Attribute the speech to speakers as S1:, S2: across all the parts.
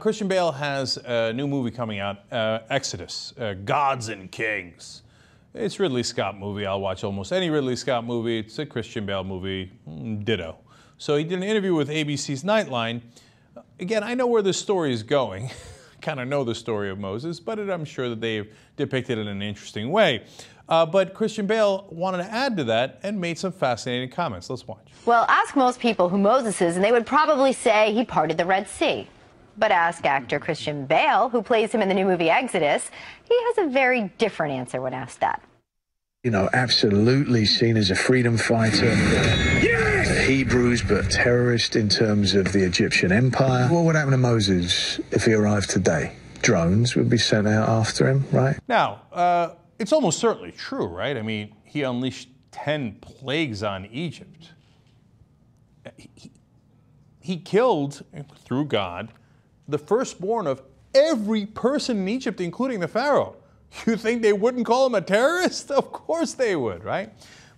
S1: Christian Bale has a new movie coming out, Exodus, Gods and Kings. It's a Ridley Scott movie. I'll watch almost any Ridley Scott movie. It's a Christian Bale movie, ditto. So he did an interview with ABC's Nightline. Again, I know where this story is going. Kind of know the story of Moses, but I'm sure that they've depicted it in an interesting way. But Christian Bale wanted to add to that and made some fascinating comments. Let's watch.
S2: Well, ask most people who Moses is, and they would probably say he parted the Red Sea. But ask actor Christian Bale, who plays him in the new movie Exodus, he has a very different answer when asked that.
S3: You know, absolutely seen as a freedom fighter. Yes! The Hebrews, but terrorist in terms of the Egyptian empire. What would happen to Moses if he arrived today? Drones would be sent out after him, right?
S1: Now, it's almost certainly true, right? I mean, he unleashed 10 plagues on Egypt. He killed, through God, the firstborn of every person in Egypt, including the Pharaoh. You think they wouldn't call him a terrorist? Of course they would, right?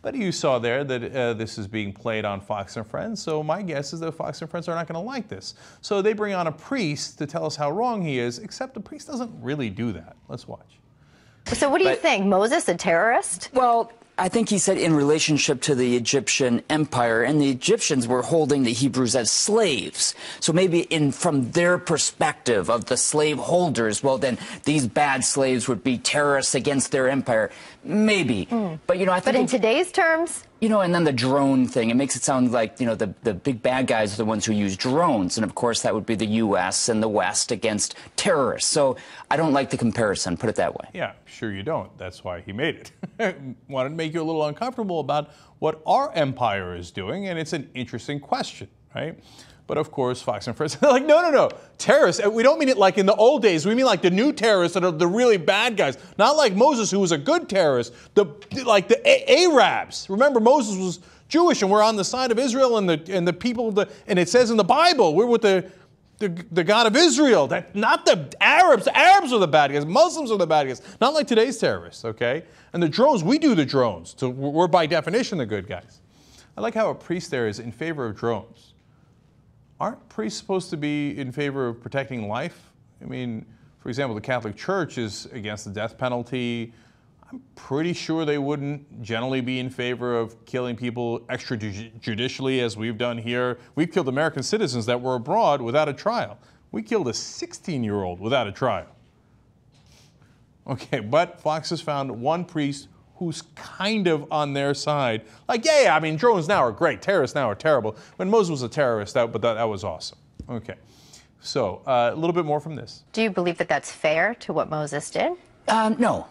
S1: But you saw there that this is being played on Fox and Friends, so my guess is that Fox and Friends are not going to like this. So they bring on a priest to tell us how wrong he is, except the priest doesn't really do that. Let's watch.
S2: So what do you think? Moses, a terrorist?
S4: Well, I think he said in relationship to the Egyptian empire, and the Egyptians were holding the Hebrews as slaves. So maybe from their perspective of the slave holders, well, then these bad slaves would be terrorists against their empire. Maybe. But, you know, I think...
S2: But in today's terms...
S4: You know, and then the drone thing, it makes it sound like, you know, the big bad guys are the ones who use drones. And, of course, that would be the U.S. and the West against terrorists. So I don't like the comparison, put it that way.
S1: Yeah, sure you don't. That's why he made it. Wanted to make you a little uncomfortable about what our empire is doing, and it's an interesting question, right? But, of course, Fox and Friends are like, no, terrorists. We don't mean it like in the old days. We mean like the new terrorists that are the really bad guys. Not like Moses, who was a good terrorist. Like the Arabs. Remember, Moses was Jewish, and we're on the side of Israel and the people. And it says in the Bible, we're with the God of Israel. Not the Arabs. The Arabs are the bad guys. Muslims are the bad guys. Not like today's terrorists, okay? And the drones, we do the drones. So we're by definition the good guys. I like how a priest there is in favor of drones. Aren't priests supposed to be in favor of protecting life? I mean, for example, the Catholic Church is against the death penalty. I'm pretty sure they wouldn't generally be in favor of killing people extrajudicially, as we've done here. We've killed American citizens that were abroad without a trial. We killed a 16-year-old without a trial. Okay, but Fox has found one priest who's kind of on their side. Like, yeah, I mean, drones now are great. Terrorists now are terrible. When Moses was a terrorist, that was awesome. Okay. So, a little bit more from this.
S2: Do you believe that that's fair to what Moses did?
S4: No.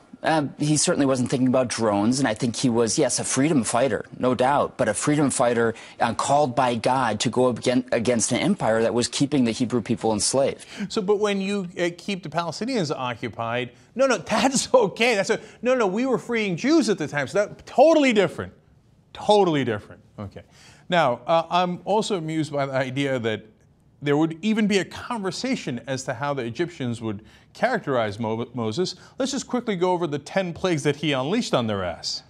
S4: He certainly wasn't thinking about drones, and I think he was, yes, a freedom fighter, no doubt, but a freedom fighter called by God to go against an empire that was keeping the Hebrew people enslaved.
S1: So, but when you keep the Palestinians occupied, no, that's okay. No, we were freeing Jews at the time, so that's totally different. Totally different. Okay. Now, I'm also amused by the idea that there would even be a conversation as to how the Egyptians would characterize Moses. Let's just quickly go over the 10 plagues that he unleashed on their ass.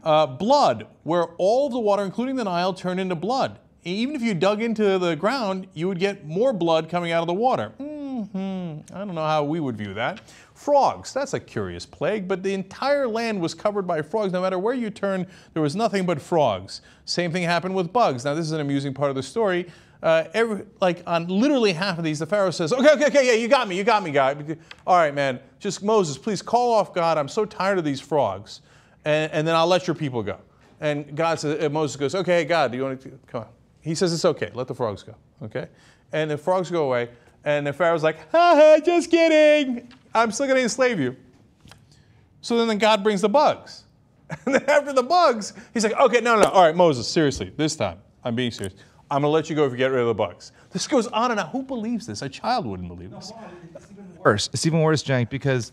S1: Blood, where all of the water, including the Nile, turned into blood. Even if you dug into the ground, you would get more blood coming out of the water. I don't know how we would view that. Frogs, that's a curious plague, but the entire land was covered by frogs. No matter where you turned, there was nothing but frogs. Same thing happened with bugs. Now, this is an amusing part of the story. On literally half of these, the Pharaoh says, okay, yeah, you got me, God. All right, man, just Moses, please call off God. I'm so tired of these frogs. And then I'll let your people go. And God says, Moses goes, okay, God, do you want to, come on. He says, it's okay, let the frogs go, okay? And the frogs go away, and the Pharaoh's like, just kidding. I'm still going to enslave you. So then God brings the bugs. And then after the bugs, he's like, okay, no, all right, Moses, seriously, this time, I'm being serious. I'm going to let you go if you get rid of the bugs. This goes on and on. Who believes this? A child wouldn't believe this.
S5: It's even worse. It's even worse, Cenk, because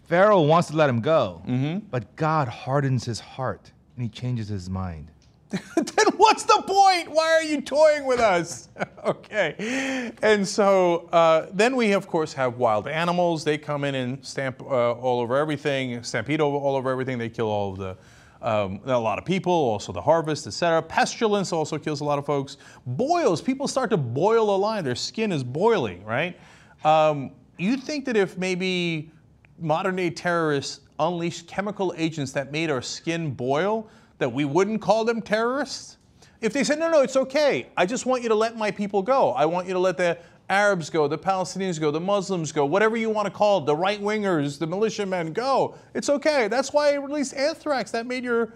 S5: Pharaoh wants to let him go, but God hardens his heart, and he changes his mind.
S1: Then what's the point? Why are you toying with us? Okay. And so then we, of course, have wild animals. They come in and stamp all over everything, stampede all over everything. They kill all of the a lot of people, also the harvest, etc. Pestilence also kills a lot of folks. Boils, people start to boil alive. Their skin is boiling, right? You think that if maybe modern-day terrorists unleashed chemical agents that made our skin boil, that we wouldn't call them terrorists? If they said, no, it's okay. I just want you to let my people go. I want you to let the Arabs go, the Palestinians go, the Muslims go, whatever you want to call it, the right-wingers, the militiamen go. It's okay. That's why I released anthrax. That made your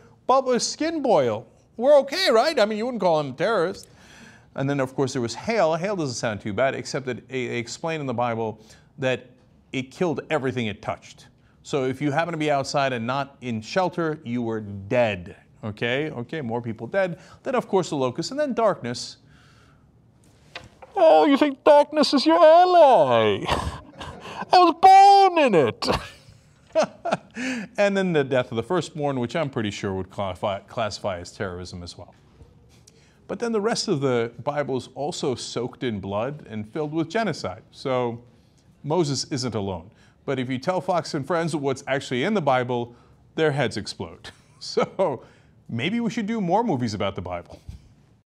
S1: skin boil. We're okay, right? I mean, you wouldn't call them terrorists. And then, of course, there was hail. Hail doesn't sound too bad, except that they explain in the Bible that it killed everything it touched. So if you happen to be outside and not in shelter, you were dead. Okay, more people dead. Then, of course, the locusts, and then darkness. Oh, you think darkness is your ally? I was born in it. And then the death of the firstborn, which I'm pretty sure would classify as terrorism as well. But then the rest of the Bible is also soaked in blood and filled with genocide. So Moses isn't alone. But if you tell Fox and Friends what's actually in the Bible, their heads explode. So maybe we should do more movies about the Bible.